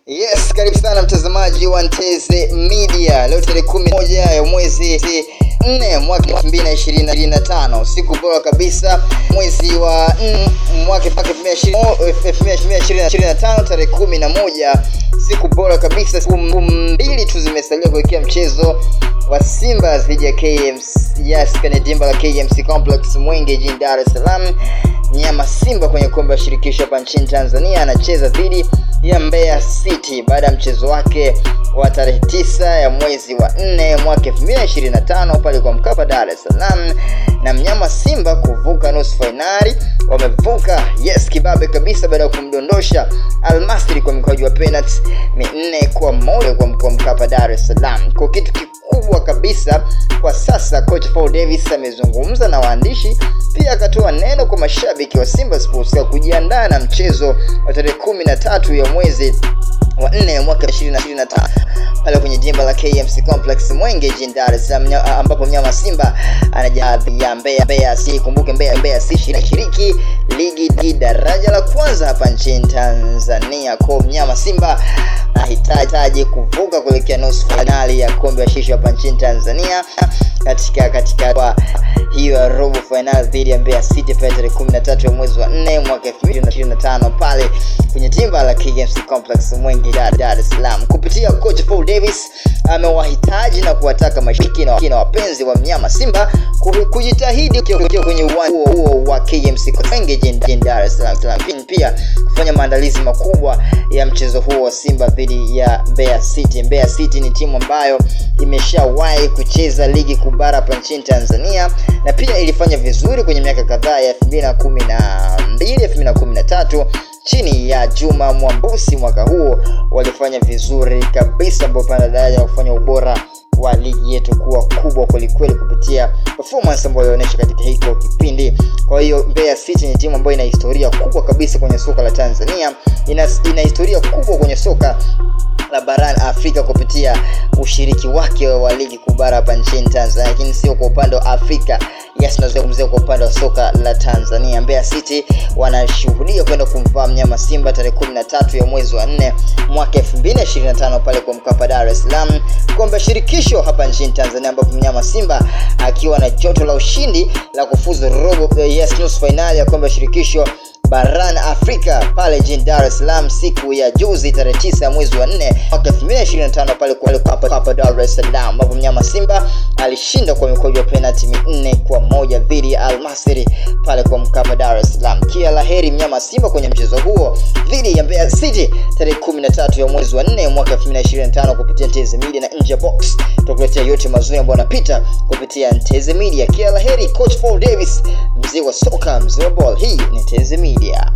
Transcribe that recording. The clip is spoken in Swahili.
Yes, karibu sana mtazamaji wa Nteze Media. Leo tarehe 11 ya mwezi 4 mwaka 2025. Siku bora kabisa, mwezi wa 4 mwaka 2025, tarehe 11. Siku bora kabisa, siku mbili tu zimesalia kuelekea mchezo wa Simba dhidi ya KMC. Yes, kwenye dimba la KMC Complex Mwenge jijini Dar es Salaam. Mnyama Simba kwenye kombe la shirikisho hapa nchini Tanzania anacheza dhidi ya Mbeya City baada ya mchezo wake wa tarehe 9 ya mwezi wa 4 mwaka 2025 pale kwa Mkapa Dar es Salaam, na mnyama Simba kuvuka nusu finali. Wamevuka, yes, kibabe kabisa baada ya kumdondosha Al-Masry kwa mkwaju wa penalty 4-1 kwa Mkapa Dar es Salaam. Kwa kitu kikubwa kabisa kwa sasa, coach Paul Davis amezungumza na waandishi, pia akatoa neno kwa mashabiki wa Simba Sports ya kujiandaa na mchezo wa tarehe 13 ya mwezi wa 4 mwaka 2025 pale kwenye dimba la KMC Complex Mwenge jijini Dar es Salaam, ambapo mnyama Simba anajadhi ya Mbeya City. Kumbuke Mbeya City inashiriki ligi daraja la kwanza hapa nchini Tanzania. Kwa mnyama Simba anahitaji kuvuka kuelekea nusu finali ya kombe la shirikisho hapa nchini Tanzania katika kwa hiyo robo final dhidi ya Mbeya City pale tarehe 13 ya mwezi wa 4 mwaka 2025 pale kwenye dimba la KMC Complex Mwenge Dar es Salaam. Kupitia coach Paul Davis amewahitaji na kuwataka mashabiki na wapenzi wa mnyama Simba kujitahidi kwenye uwanja huo wa KMC Mwenge jijini Dar es Salaam, pia kufanya maandalizi makubwa ya mchezo huo wa Simba dhidi ya Mbeya City. Mbeya City ni timu ambayo imeshawahi kucheza ligi kubara hapa nchini Tanzania na pia ilifanya vizuri kwenye miaka kadhaa ya 2012, 2013 chini ya Juma Mwambusi. Mwaka huo walifanya vizuri kabisa, ambapo pana daraja ya kufanya ubora wa ligi yetu kuwa kubwa kwelikweli kupitia performance ambayo inaonyesha katika hiko kipindi. Kwa hiyo Mbeya City ni timu ambayo ina historia kubwa kabisa kwenye soka la Tanzania, ina historia kubwa kwenye soka la barani Afrika kupitia ushiriki wake wa ligi kubara hapa nchini Tanzania, lakini sio kwa upande wa Afrika. Yes, nazungumzia kwa upande wa soka la Tanzania. Mbeya City wanashuhudia kwenda kumvaa mnyama Simba tarehe 13 ya mwezi wa 4 mwaka 2025 pale kwa Mkapa Dar es Salaam, kombe shirikisho hapa nchini Tanzania, ambapo mnyama Simba akiwa na joto la ushindi la kufuzu nusu finali ya kombe shirikisho barani Afrika pale jijini Dar es Salaam siku ya juzi tarehe 9 ya mwezi wa 4 mwaka 2025 pale kwa Mkapa Dar es Salaam, ambapo mnyama Simba alishinda kwa mkwaju wa penalty 4-1 dhidi ya Al-Masry pale kwa Mkapa Dar es Salaam. Kila laheri mnyama Simba kwenye mchezo huo dhidi ya Mbeya City tarehe 13 ya mwezi wa 4 mwaka 2025 kupitia Nteze Media na Nje Box. Tutakuletea yote mazuri ambayo yanapita kupitia Nteze Media. Kila laheri coach Paul Davis, mzee wa soka, mzee wa ball. Hii ni Nteze Media.